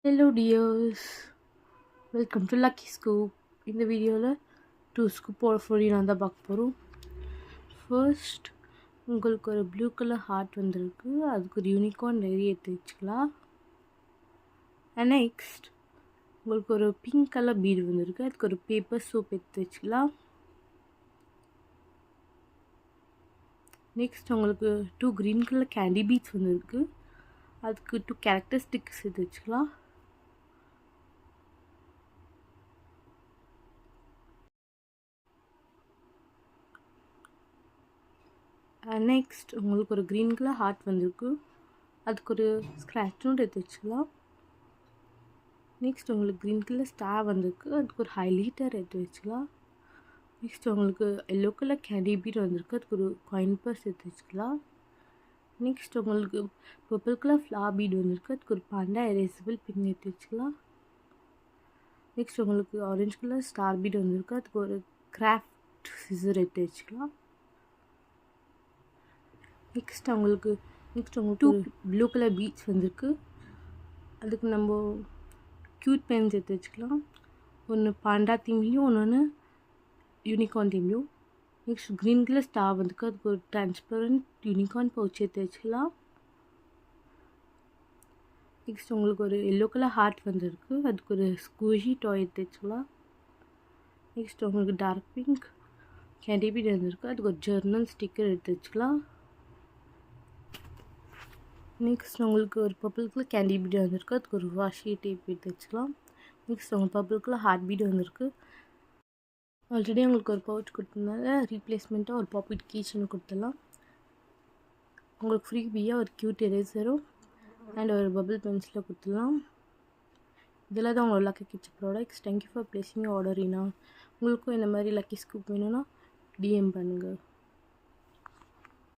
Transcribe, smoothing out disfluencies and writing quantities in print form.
Hello dears, welcome to Lucky Scoop. இந்த வீடியோவில் 2 scoop free நான் தான் பார்க்க போகிறோம். ஃபர்ஸ்ட் உங்களுக்கு ஒரு ப்ளூ கலர் ஹார்ட் வந்திருக்கு, அதுக்கு ஒரு யூனிகார்ன் டைரி எடுத்து வச்சுக்கலாம். அண்ட் நெக்ஸ்ட் உங்களுக்கு ஒரு பிங்க் கலர் பீடு வந்திருக்கு, அதுக்கு ஒரு பேப்பர் சோப் எடுத்து வச்சுக்கலாம். நெக்ஸ்ட் உங்களுக்கு 2 க்ரீன் கலர் கேண்டி பீட்ஸ் வந்திருக்கு, அதுக்கு 2 கேரக்டர் ஸ்டிக்ஸ் எடுத்து வச்சுக்கலாம். நெக்ஸ்ட் உங்களுக்கு ஒரு க்ரீன் கலர் ஹார்ட் வந்திருக்கு, அதுக்கு ஒரு ஸ்க்ராட்ச் நோட் எடுத்து வச்சுக்கலாம். நெக்ஸ்ட் உங்களுக்கு க்ரீன் கலர் ஸ்டார் வந்திருக்கு, அதுக்கு ஒரு ஹைலைட்டர் எடுத்து வச்சுக்கலாம். நெக்ஸ்ட் உங்களுக்கு எல்லோ கலர் கேண்டி பீட் வந்திருக்கு, அதுக்கு ஒரு காயின் பர்ஸ் எடுத்து வச்சுக்கலாம். நெக்ஸ்ட் உங்களுக்கு பர்பிள் கலர் ஃப்ளார் பீட் வந்திருக்கு, அதுக்கு ஒரு பாண்டா எரேசபிள் பின் எடுத்து வச்சுக்கலாம். நெக்ஸ்ட் உங்களுக்கு ஆரஞ்சு கலர் ஸ்டார் பீட் வந்திருக்கு, அதுக்கு ஒரு கிராஃப்ட் சிசர் எடுத்து வச்சுக்கலாம். நெக்ஸ்ட் உங்களுக்கு 2 ப்ளூ கலர் பீட்ஸ் வந்திருக்கு, அதுக்கு நம்ம க்யூட் பென்ஸ் எடுத்து வச்சுக்கலாம். ஒன்று பாண்டா தீம்லேயும் ஒன்று யூனிகார்ன் தீம்லேயும். நெக்ஸ்ட் க்ரீன் கலர் ஸ்டார் வந்திருக்கு, அதுக்கு ஒரு டிரான்ஸ்பரண்ட் யூனிகார்ன் பவுச் எடுத்து வச்சுக்கலாம். நெக்ஸ்ட் உங்களுக்கு ஒரு எல்லோ கலர் ஹார்ட் வந்திருக்கு, அதுக்கு ஒரு ஸ்கூஷி டாய் எடுத்து வச்சுக்கலாம். நெக்ஸ்ட் உங்களுக்கு டார்க் பிங்க் கேண்டி பீட் வந்திருக்கு, அதுக்கு ஒரு ஜர்னல் ஸ்டிக்கர் எடுத்து வச்சுக்கலாம். நெக்ஸ்ட் உங்களுக்கு ஒரு பர்பிள் கலர் கேண்டி பீட் வந்திருக்கு, அதுக்கு ஒரு வாஷி டேப் எடுத்து வச்சுக்கலாம். நெக்ஸ்ட் உங்களுக்கு பர்பிள் கலர் ஹார்ட் பீட் வந்திருக்கு. ஆல்ரெடி உங்களுக்கு ஒரு பவுச் கொடுத்ததுனால ரீப்ளேஸ்மெண்ட்டாக ஒரு பாப்பிட் கீச்சன் கொடுத்துடலாம். உங்களுக்கு ஃப்ரீ பியாக ஒரு க்யூட் எரேசரும் அண்ட் ஒரு பபிள் பென்சிலும் கொடுத்துடலாம். இதில் தான் உங்களோட lucky kids products. Thank you for placing order. உங்களுக்கும் இந்த மாதிரி லக்கி ஸ்கூப் வேணும்னா டிஎம் பண்ணுங்கள்.